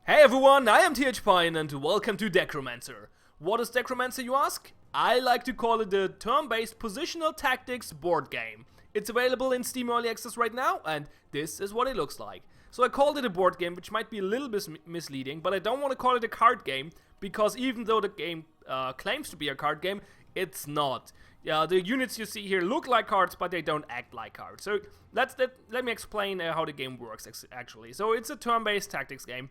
Hey everyone, I am THPine and welcome to Decromancer. What is Decromancer, you ask? I like to call it the turn-based positional tactics board game. It's available in Steam Early Access right now, and this is what it looks like. So I called it a board game, which might be a little bit misleading, but I don't want to call it a card game, because even though the game claims to be a card game, it's not. The units you see here look like cards, but they don't act like cards. So let me explain how the game works, actually. So it's a turn-based tactics game.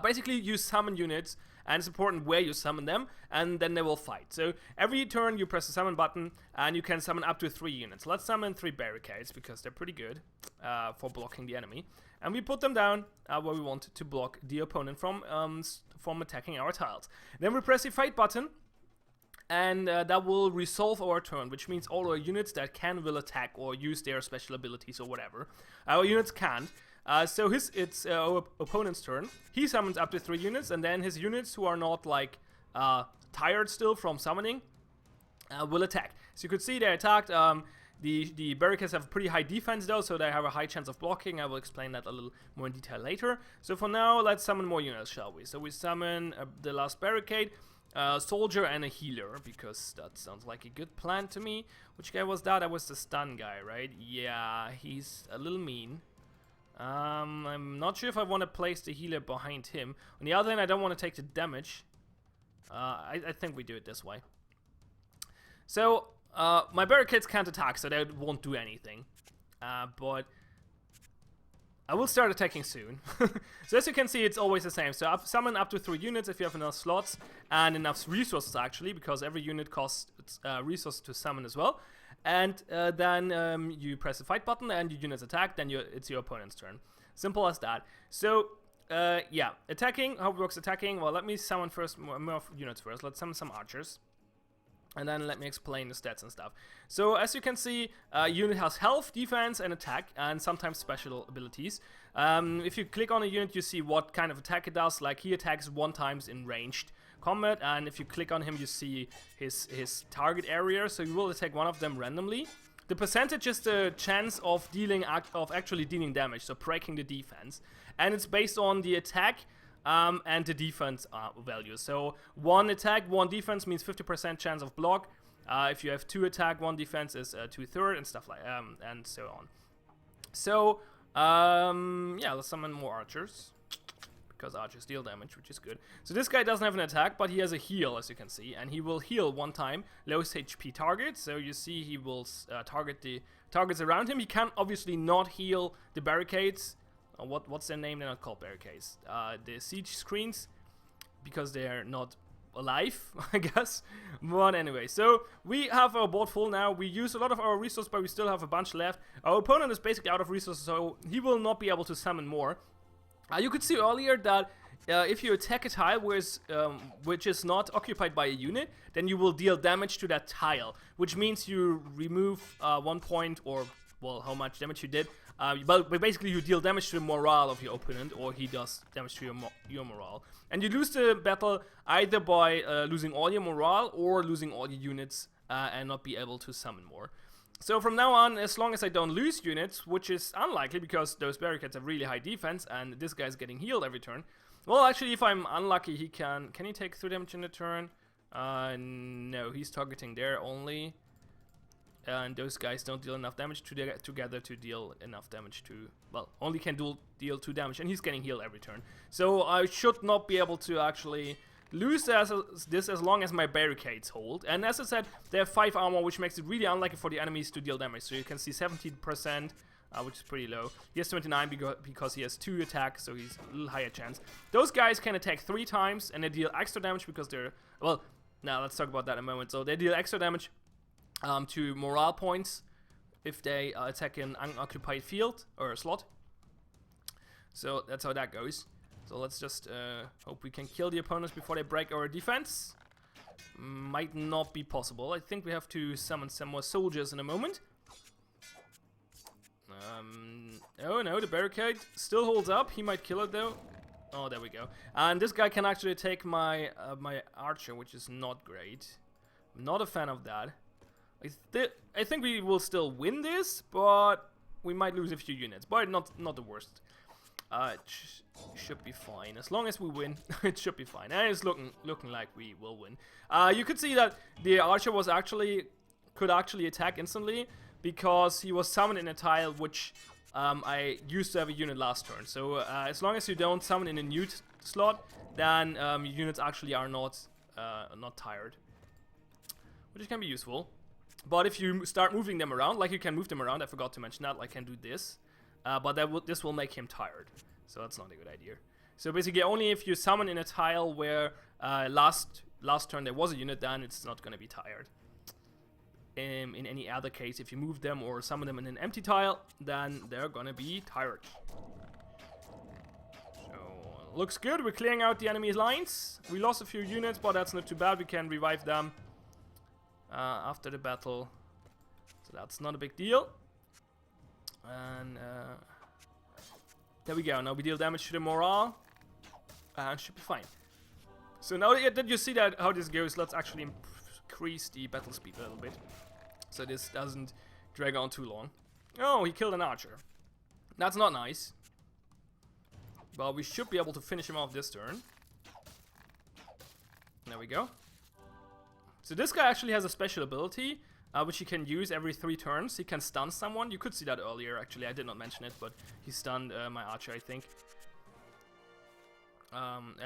Basically, you summon units, and it's important where you summon them, and then they will fight. So every turn you press the summon button, and you can summon up to 3 units. Let's summon 3 barricades, because they're pretty good for blocking the enemy. And we put them down where we want to block the opponent from attacking our tiles. Then we press the fight button, and that will resolve our turn, which means all our units that will attack or use their special abilities or whatever. Our units can't. So it's our opponent's turn. He summons up to 3 units, and then his units who are not like tired still from summoning will attack. So you could see they attacked. The barricades have pretty high defense though, so they have a high chance of blocking. I will explain that a little more in detail later. So for now, let's summon more units, shall we? So we summon the last barricade, soldier and a healer, because that sounds like a good plan to me. Which guy was that? That was the stun guy, right? Yeah, he's a little mean. I'm not sure if I want to place the healer behind him. On the other hand, I don't want to take the damage. I think we do it this way. So, my barricades can't attack, so they won't do anything. But I will start attacking soon. So as you can see, it's always the same. So I've summoned up to 3 units if you have enough slots and enough resources actually, because every unit costs resources to summon as well. And then you press the fight button and your units attack, then it's your opponent's turn. Simple as that. So yeah, attacking, how it works attacking, well, let me summon first more units first. Let's summon some archers. And then let me explain the stats and stuff. So as you can see, unit has health, defense, and attack, and sometimes special abilities. If you click on a unit, you see what kind of attack it does. Like he attacks 1 time in ranged combat, and if you click on him, you see his target area. So you will attack one of them randomly. The percentage is the chance of actually dealing damage, so breaking the defense, and it's based on the attack. And the defense value. So 1 attack, 1 defense means 50% chance of block. If you have 2 attack, 1 defense is 2/3 and stuff like and so on. So yeah, let's summon more archers, because archers deal damage, which is good. So this guy doesn't have an attack, but he has a heal, as you can see, and he will heal 1 time lowest HP target. So you see he will target the targets around him. He can obviously not heal the barricades. What's their name? They're not called barricades. The siege screens, because they're not alive, I guess. But anyway, so we have our board full now. We use a lot of our resources, but we still have a bunch left. Our opponent is basically out of resources, so he will not be able to summon more. You could see earlier that if you attack a tile which is not occupied by a unit, then you will deal damage to that tile, which means you remove 1 point, or well, how much damage you did. But basically you deal damage to the morale of your opponent, or he does damage to your morale. And you lose the battle either by losing all your morale or losing all your units and not be able to summon more. So from now on, as long as I don't lose units, which is unlikely because those barricades have really high defense and this guy's getting healed every turn. Well, actually, if I'm unlucky, he can he take 3 damage in a turn? No, he's targeting there only. And those guys don't deal enough damage together to deal enough damage to, well, only can deal 2 damage, and he's getting healed every turn. So I should not be able to actually lose this as long as my barricades hold. And as I said, they have 5 armor, which makes it really unlikely for the enemies to deal damage. So you can see 17%, which is pretty low. He has 29 because he has 2 attacks, so he's a little higher chance. Those guys can attack 3 times, and they deal extra damage because they're, well, now let's talk about that in a moment. So they deal extra damage to morale points if they attack an unoccupied field or a slot. So that's how that goes. So let's just hope we can kill the opponents before they break our defense. Might not be possible. I think we have to summon some more soldiers in a moment. Oh no, the barricade still holds up. He might kill it though. Oh, there we go. And this guy can actually take my my archer, which is not great. I'm not a fan of that. I think we will still win this, but we might lose a few units, but not the worst. Should be fine. As long as we win, it should be fine. And it's looking like we will win. You could see that the archer was could actually attack instantly because he was summoned in a tile which I used to have a unit last turn. So as long as you don't summon in a new slot, then units actually are not tired, which can be useful. But if you start moving them around, like you can move them around, I forgot to mention that, like I can do this. But this will make him tired, so that's not a good idea. So basically, only if you summon in a tile where last turn there was a unit, then it's not going to be tired. In any other case, if you move them or summon them in an empty tile, then they're going to be tired. So, looks good. We're clearing out the enemy's lines. We lost a few units, but that's not too bad. We can revive them after the battle, so that's not a big deal. And there we go. Now we deal damage to the morale, and should be fine. So now that you see that how this goes, let's actually increase the battle speed a little bit, so this doesn't drag on too long. Oh, he killed an archer. That's not nice. Well, we should be able to finish him off this turn. There we go. So this guy actually has a special ability, which he can use every 3 turns. He can stun someone. You could see that earlier, actually. I did not mention it, but he stunned my archer, I think.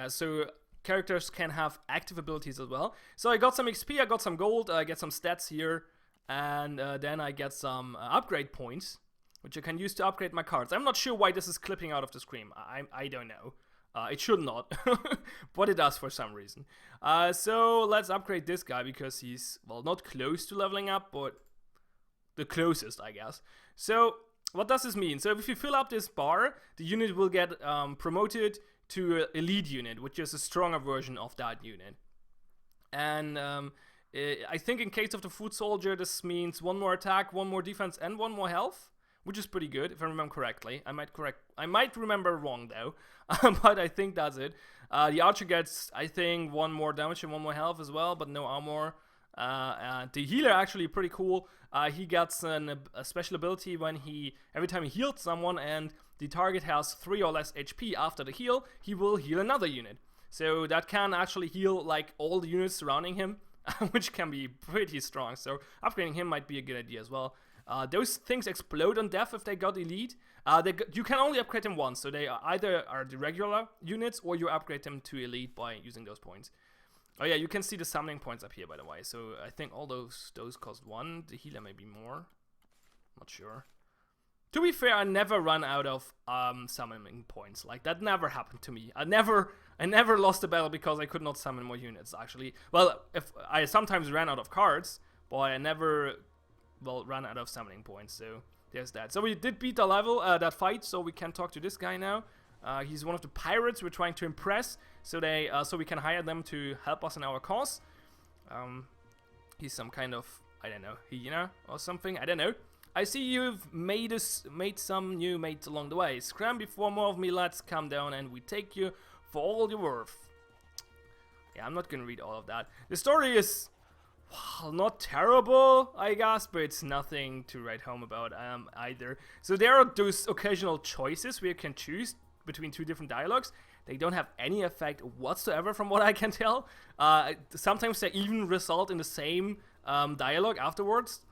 So characters can have active abilities as well. So I got some XP, I got some gold, I get some stats here, and then I get some upgrade points, which I can use to upgrade my cards. I'm not sure why this is clipping out of the screen. I don't know. It should not, but it does for some reason. So let's upgrade this guy because he's, well, not close to leveling up, but the closest, I guess. So what does this mean? So if you fill up this bar, the unit will get promoted to an elite unit, which is a stronger version of that unit. And I think in case of the foot soldier, this means 1 more attack, 1 more defense, and 1 more health, which is pretty good if I remember correctly. I might remember wrong though, but I think that's it. The archer gets, I think, 1 more damage and 1 more health as well, but no armor. The healer actually pretty cool. He gets a special ability when every time he heals someone and the target has 3 or less HP after the heal, he will heal another unit. So that can actually heal like all the units surrounding him, which can be pretty strong. So upgrading him might be a good idea as well. Those things explode on death if they got elite. You can only upgrade them once, so they either are the regular units or you upgrade them to elite by using those points. Oh yeah, you can see the summoning points up here, by the way. So I think all those cost 1. The healer maybe more. Not sure. To be fair, I never run out of summoning points. Like, that never happened to me. I never lost a battle because I could not summon more units, actually. Well, if I sometimes ran out of cards, but I never, well, ran out of summoning points. So there's that. So we did beat the level, that fight, so we can talk to this guy now. He's one of the pirates we're trying to impress, so we can hire them to help us in our cause. He's some kind of, I don't know, hyena or something, I don't know. I see you've made some new mates along the way. Scram before more of me lads come down and we take you for all you're worth. Yeah, I'm not gonna read all of that. The story is, well, not terrible, I guess, but it's nothing to write home about either. So there are those occasional choices where you can choose between 2 different dialogues. They don't have any effect whatsoever from what I can tell. Sometimes they even result in the same dialogue afterwards.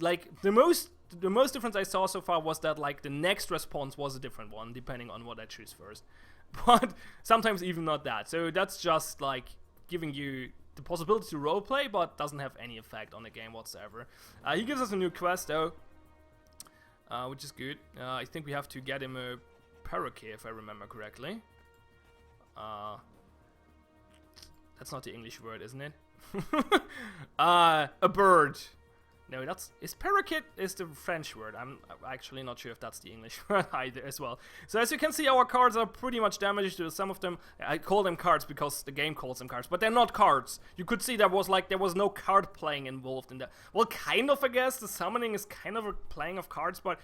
Like the most difference I saw so far was that like the next response was a different one depending on what I choose first. But sometimes even not that. So that's just like giving you the possibility to roleplay, but doesn't have any effect on the game whatsoever. He gives us a new quest though, which is good. I think we have to get him a parakeet if I remember correctly. That's not the English word, isn't it? A bird. No, parakeet is the French word. I'm actually not sure if that's the English word either as well. So as you can see, our cards are pretty much damaged. Some of them, I call them cards because the game calls them cards, but they're not cards. You could see there was no card playing involved in that. Well, kind of, I guess. The summoning is kind of a playing of cards, but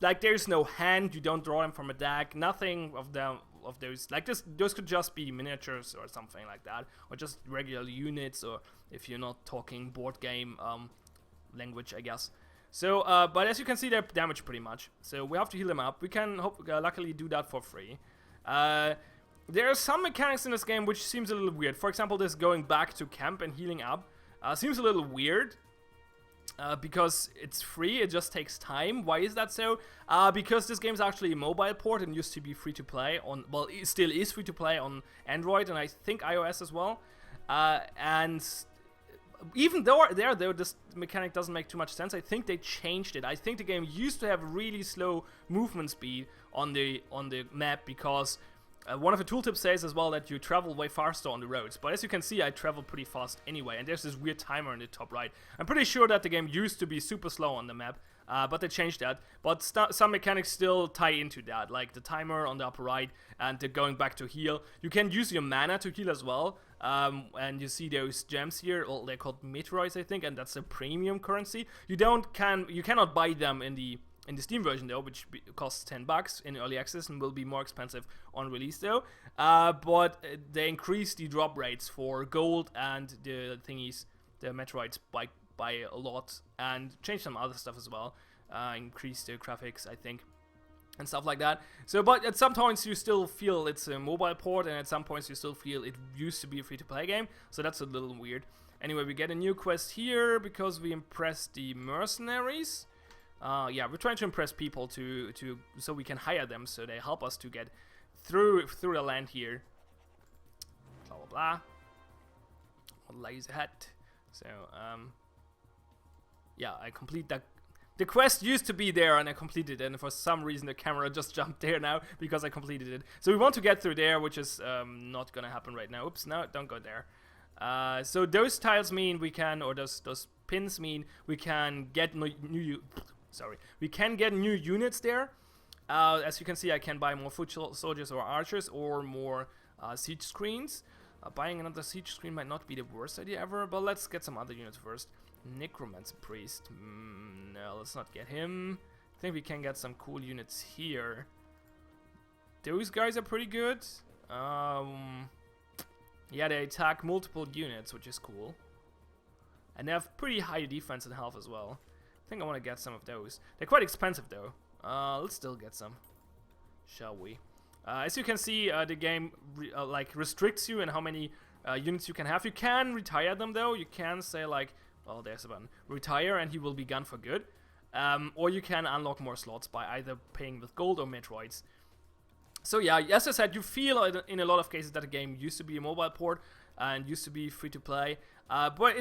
like there's no hand. You don't draw them from a deck. Nothing of those. Like those could just be miniatures or something like that, or just regular units, or if you're not talking board game language, I guess. So, but as you can see, they're damaged pretty much. So we have to heal them up. We can luckily do that for free. There are some mechanics in this game which seems a little weird. For example, this going back to camp and healing up seems a little weird. Because it's free, it just takes time. Why is that so? Because this game is actually a mobile port and used to be free to play on, well, it still is free to play on Android and I think iOS as well. And even though this mechanic doesn't make too much sense, I think they changed it. I think the game used to have really slow movement speed on the map because one of the tooltips says as well that you travel way faster on the roads, but as you can see, I travel pretty fast anyway, and there's this weird timer in the top right. I'm pretty sure that the game used to be super slow on the map, but they changed that. But some mechanics still tie into that, like the timer on the upper right and the going back to heal. You can use your mana to heal as well, and you see those gems here. Well, they're called meteoroids, I think, and that's a premium currency. You cannot buy them in the Steam version though, which costs $10 in early access and will be more expensive on release though. But they increase the drop rates for gold and the thingies, the meteorites by a lot, and change some other stuff as well. Increase the graphics, I think, and stuff like that. So, but at some points you still feel it's a mobile port, and at some points you still feel it used to be a free-to-play game. So that's a little weird. Anyway, we get a new quest here because we impressed the mercenaries. Yeah, we're trying to impress people so we can hire them, so they help us to get through the land here. Blah blah blah. Laser hat. So yeah, I complete that. The quest used to be there and I completed it, and for some reason the camera just jumped there now because I completed it. So we want to get through there, which is not gonna happen right now. Oops, no, don't go there. So those tiles mean we can, or those pins mean we can get we can get new units there. As you can see, I can buy more foot soldiers or archers or more siege screens. Buying another siege screen might not be the worst idea ever, but let's get some other units first. Necromancer priest. No, let's not get him. I think we can get some cool units here. Those guys are pretty good. Yeah, they attack multiple units, which is cool. And they have pretty high defense and health as well. I think I want to get some of those. They're quite expensive though. Let's still get some, shall we? As you can see, the game restricts you in how many units you can have. You can retire them though. You can say like, well, there's a button, retire, and he will be gone for good. Or you can unlock more slots by either paying with gold or meteoroids. So yeah, as I said, you feel in a lot of cases that the game used to be a mobile port and used to be free to play. But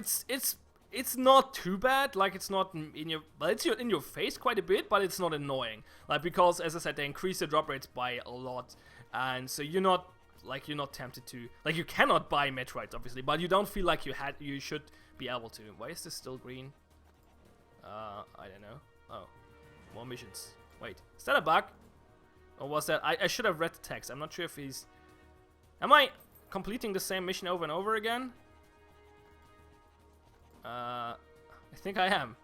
it's not too bad. Like, it's not in your, well, it's in your face quite a bit, but it's not annoying. Like, because as I said, they increase the drop rates by a lot, and so you're not tempted to, like, you cannot buy meteorites obviously, but you don't feel like you should be able to. Why is this still green? I don't know. Oh, more missions. Wait, is that a bug? Or was that, I should have read the text. I'm not sure if he's, am I completing the same mission over and over again? I think I am.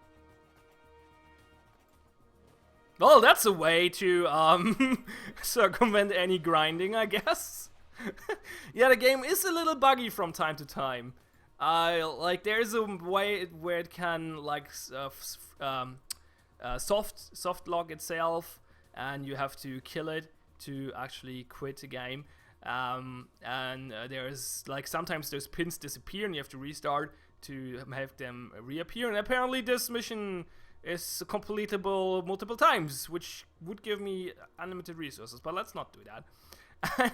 Well, that's a way to circumvent any grinding, I guess. Yeah, the game is a little buggy from time to time. Like, there's a way where it can like soft lock itself, and you have to kill it to actually quit the game. And there's like sometimes those pins disappear and you have to restart to have them reappear, and apparently this mission is completable multiple times, which would give me unlimited resources, but let's not do that.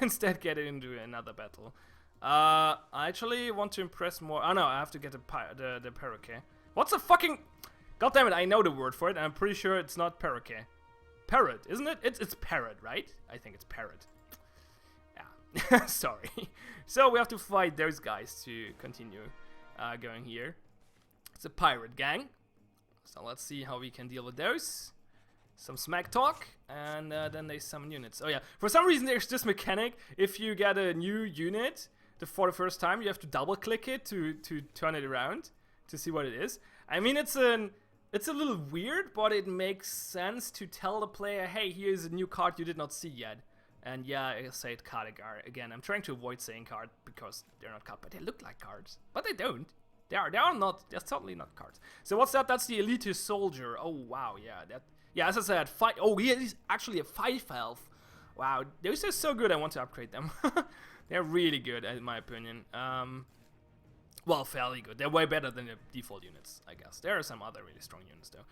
Instead get into another battle. I actually want to impress more. Oh no, I have to get the parakeet. What's a fucking, god damn it, I know the word for it, and I'm pretty sure it's not parakeet. Parrot, isn't it? It's parrot, right? I think it's parrot. Yeah. Sorry. So we have to fight those guys to continue going here. It's a pirate gang. So let's see how we can deal with those. Some smack talk, and then they summon units. Oh yeah, for some reason there's this mechanic. If you get a new unit for the first time, you have to double click it to turn it around to see what it is. I mean, it's a little weird, but it makes sense to tell the player, hey, here's a new card you did not see yet. And yeah, I say it card again. I'm trying to avoid saying card because they're not card, but they look like cards. But they don't. They are not. They're totally not cards. So what's that? That's the elite soldier. Oh wow, yeah. That. Yeah, as I said, 5. Oh, he is actually a 5 health. Wow, those are so good. I want to upgrade them. They're really good, in my opinion. Well, fairly good. They're way better than the default units, I guess. There are some other really strong units, though.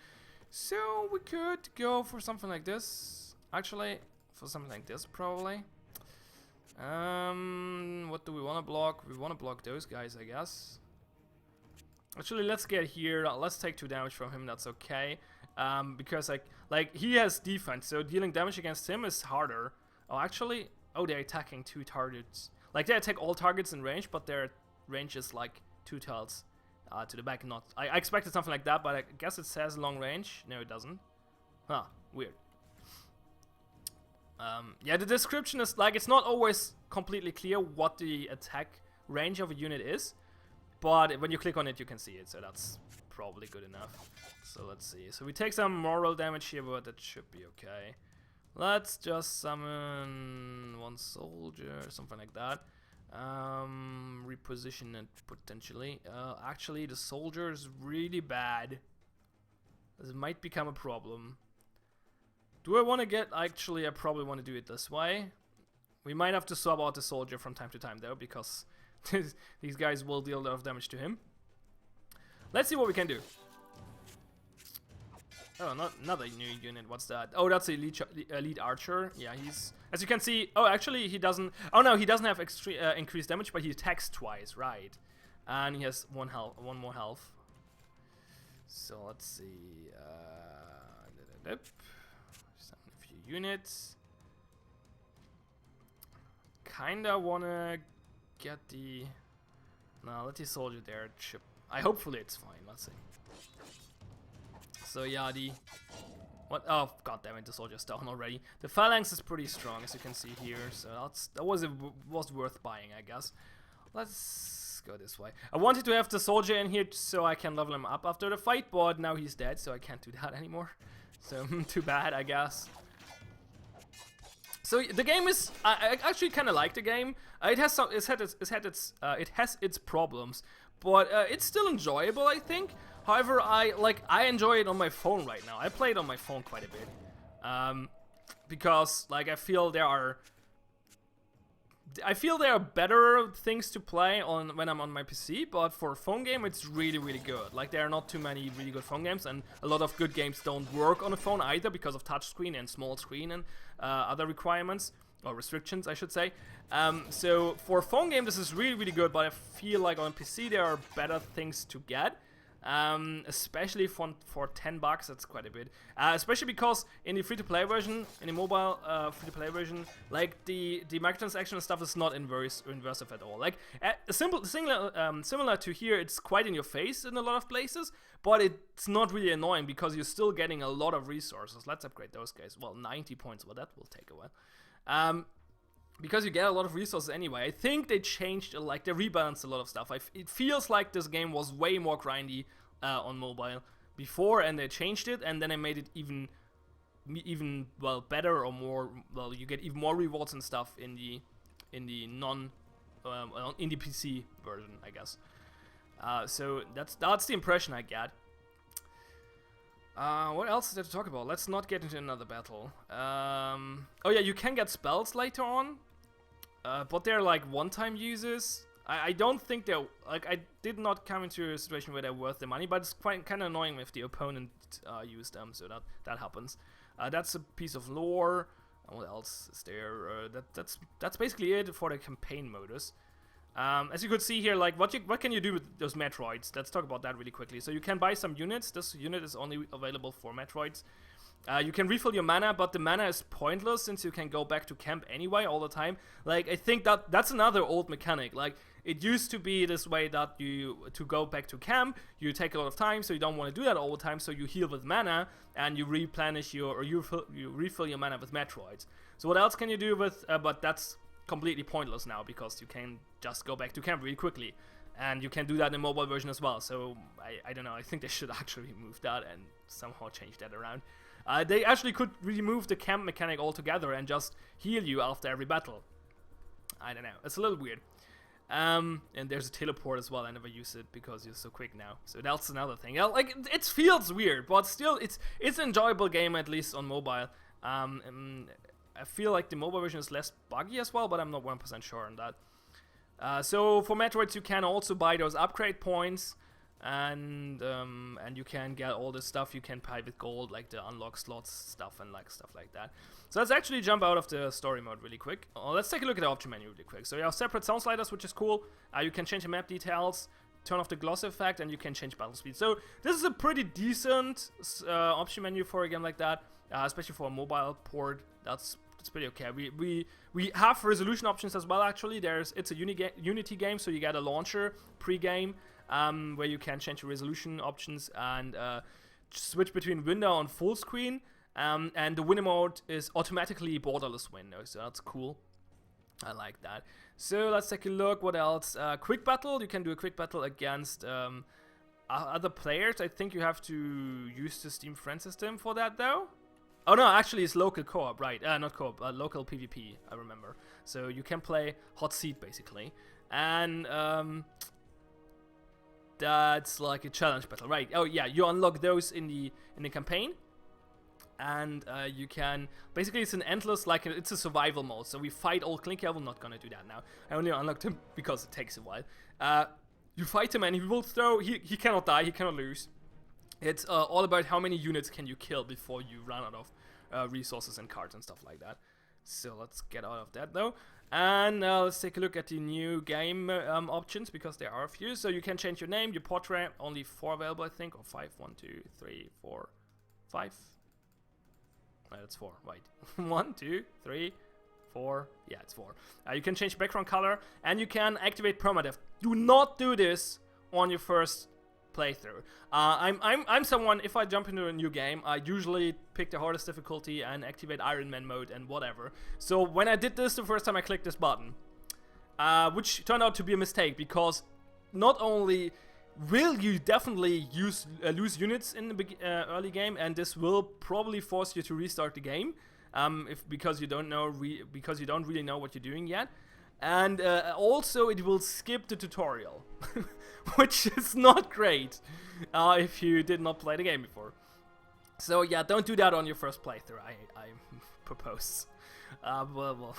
So we could go for something like this. Actually, for something like this, probably. What do we want to block? We want to block those guys, I guess. Actually, let's get here. Let's take 2 damage from him. That's okay. Because like he has defense, so dealing damage against him is harder. Oh, actually, oh, they're attacking 2 targets. Like they attack all targets in range, but their range is like 2 tiles to the back. Not. I expected something like that, but I guess it says long range. No, it doesn't. Huh. Weird. Yeah, the description is like it's not always completely clear what the attack range of a unit is, but when you click on it, you can see it. So that's probably good enough. So let's see. So we take some moral damage here, but that should be okay. Let's just summon 1 soldier, something like that. Reposition it potentially. Actually, the soldier is really bad. This might become a problem. Do I want to get... Actually, I probably want to do it this way. We might have to swap out the soldier from time to time, though, because these guys will deal a lot of damage to him. Let's see what we can do. Oh, not another new unit. What's that? Oh, that's the elite archer. Yeah, he's... As you can see... Oh, actually, he doesn't... Oh, no, he doesn't have increased damage, but he attacks twice, right. And he has 1 more health. So, let's see... Summon a few units. Kinda wanna get the... No, let the soldier there chip. Hopefully it's fine. Let's see. So yeah, the... What? Oh, goddammit, the soldier's down already. The phalanx is pretty strong, as you can see here. So that was worth buying, I guess. Let's go this way. I wanted to have the soldier in here so I can level him up after the fight, but now he's dead, so I can't do that anymore. So too bad, I guess. So the game is... I actually kind of like the game. It has its problems, but it's still enjoyable, I think. However, I enjoy it on my phone right now. I play it on my phone quite a bit, because like I feel there are better things to play on when I'm on my PC. But for a phone game, it's really good. Like there are not too many really good phone games, and a lot of good games don't work on a phone either because of touchscreen and small screen and other requirements. Or restrictions, I should say. So for a phone game, this is really good, but I feel like on PC there are better things to get. Especially for $10, that's quite a bit. Especially because in the free-to-play version, in the mobile free-to-play version, like the microtransaction stuff is not inversive at all. Like similar to here, it's quite in your face in a lot of places, but it's not really annoying because you're still getting a lot of resources. Let's upgrade those guys. Well, 90 points. Well, that will take a while. Because you get a lot of resources anyway. I think they changed, like, they rebalanced a lot of stuff. It feels like this game was way more grindy on mobile before, and they changed it, and then they made it even well better or more. Well, you get even more rewards and stuff in the PC version, I guess. So that's the impression I get. What else is there to talk about? Let's not get into another battle. Oh yeah, you can get spells later on, but they're like one-time uses. I don't think they're like, I did not come into a situation where they're worth the money, but it's quite kind of annoying if the opponent used them, so that happens. That's a piece of lore. What else is there? That's basically it for the campaign modus. As you could see here, like what can you do with those Metroids? Let's talk about that really quickly. So you can buy some units. This unit is only available for Metroids. You can refill your mana, but the mana is pointless since you can go back to camp anyway all the time. Like I think that's another old mechanic. Like it used to be this way that to go back to camp, you take a lot of time, so you don't want to do that all the time. So you heal with mana and you replenish you refill your mana with Metroids. So what else can you do with? But that's completely pointless now because you can just go back to camp really quickly, and you can do that in the mobile version as well. So I don't know, I think they should actually remove that and somehow change that around. They actually could remove the camp mechanic altogether and just heal you after every battle. I don't know, it's a little weird. And there's a teleport as well. I never use it because you're so quick now. So that's another thing. Like, it feels weird, but still, it's an enjoyable game, at least on mobile. And I feel like the mobile version is less buggy as well, but I'm not 1% sure on that. So for Metroids, you can also buy those upgrade points, and you can get all the stuff you can buy with gold, like the unlock slots stuff and stuff like that. So let's actually jump out of the story mode really quick. Let's take a look at the option menu really quick. So you have separate sound sliders, which is cool. You can change the map details, turn off the gloss effect, and you can change battle speed. So this is a pretty decent option menu for a game like that, especially for a mobile port. That's pretty okay. We have resolution options as well. Actually, it's a Unity game, so you get a launcher pre-game where you can change the resolution options and switch between window and full screen. And the window mode is automatically borderless window, so that's cool. I like that. So let's take a look. What else? Quick battle. You can do a quick battle against other players. I think you have to use the Steam friend system for that, though. Oh no, actually it's local co-op, right? Not co-op, local PvP, I remember. So you can play hot seat basically, and that's like a challenge battle, right? Oh yeah, you unlock those in the campaign, and you can basically, it's an endless, like it's a survival mode. So we fight all Clinky. I'm not gonna do that now. I only unlocked him because it takes a while. You fight him and he will throw. He cannot die. He cannot lose. It's all about how many units can you kill before you run out of resources and cards and stuff like that. So let's get out of that though. And let's take a look at the new game options, because there are a few. So you can change your name, your portrait, only 4 available I think, or 5. 1, 2, 3, 4, 5. No, that's 4, right. 1, 2, 3, 4. Yeah, it's 4. You can change background color, and you can activate permadeath. Do not do this on your first playthrough. I'm someone, if I jump into a new game, I usually pick the hardest difficulty and activate Iron Man mode and whatever. So when I did this the first time, I clicked this button, which turned out to be a mistake, because not only will you definitely lose units in the early game, and this will probably force you to restart the game, because you don't really know what you're doing yet. And also it will skip the tutorial, which is not great if you did not play the game before. So yeah, don't do that on your first playthrough, I propose. Well,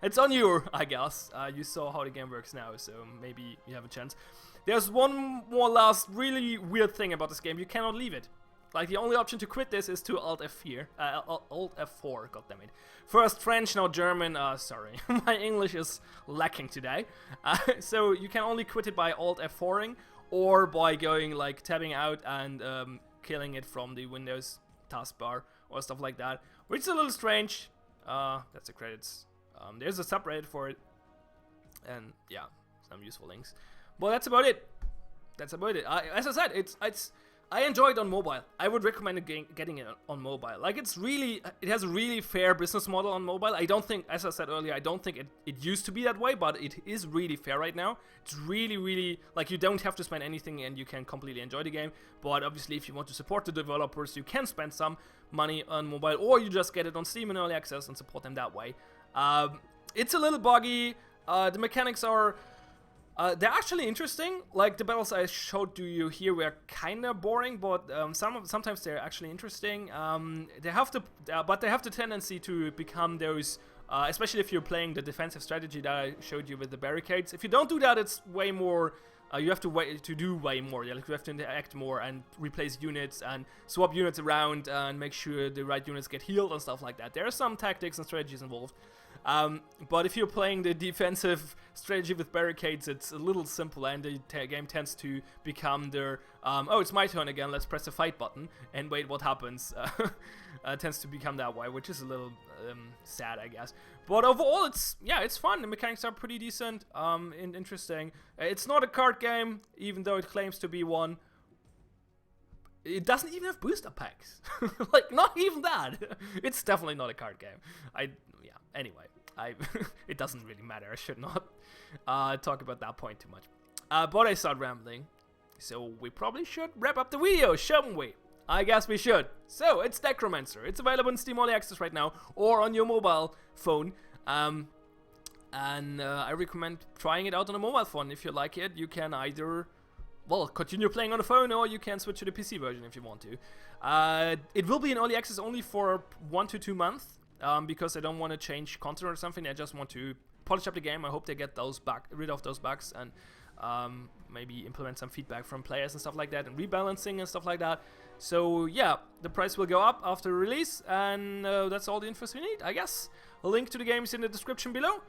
it's on you, I guess. You saw how the game works now, so maybe you have a chance. There's one more last really weird thing about this game. You cannot leave it. Like, the only option to quit this is to Alt F4. Alt F4, goddammit. First French, now German. Sorry, my English is lacking today. So you can only quit it by Alt F4ing, or by going, like, tabbing out and killing it from the Windows taskbar or stuff like that, which is a little strange. That's the credits. There's a subreddit for it, and yeah, some useful links. But that's about it. As I said, I enjoy it on mobile. I would recommend getting it on mobile. Like, it has a really fair business model on mobile. I don't think, as I said earlier, I don't think it used to be that way, but it is really fair right now. It's really, really, like, you don't have to spend anything and you can completely enjoy the game. But obviously, if you want to support the developers, you can spend some money on mobile, or you just get it on Steam in early access and support them that way. It's a little buggy. The mechanics are... they're actually interesting. Like, the battles I showed to you here were kind of boring, but sometimes they're actually interesting. They have the tendency to become those, especially if you're playing the defensive strategy that I showed you with the barricades. If you don't do that, it's way more. You have to do way more. Yeah, like, you have to interact more and replace units and swap units around and make sure the right units get healed and stuff like that. There are some tactics and strategies involved. But if you're playing the defensive strategy with barricades, it's a little simple, and the game tends to become the oh, it's my turn again, let's press the fight button and wait what happens. Tends to become that way, which is a little sad, I guess. But overall, it's fun. The mechanics are pretty decent and interesting. It's not a card game, even though it claims to be one. It doesn't even have booster packs. Like, not even that. It's definitely not a card game. Anyway, it doesn't really matter. I should not talk about that point too much. But I start rambling, so we probably should wrap up the video, shouldn't we? I guess we should. So, it's Decromancer. It's available in Steam Early Access right now, or on your mobile phone. And I recommend trying it out on a mobile phone. If you like it, you can either, well, continue playing on the phone, or you can switch to the PC version if you want to. It will be in early access only for 1 to 2 months, because I don't want to change content or something. I just want to polish up the game. I hope they get rid of those bugs, and maybe implement some feedback from players and stuff like that, and rebalancing and stuff like that. So yeah, the price will go up after release, and that's all the info we need, I guess. A link to the game is in the description below.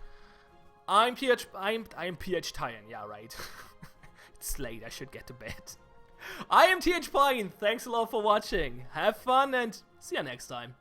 I'm PH Tyan, yeah, right. It's late, I should get to bed. I am TH Pine, thanks a lot for watching. Have fun and see you next time.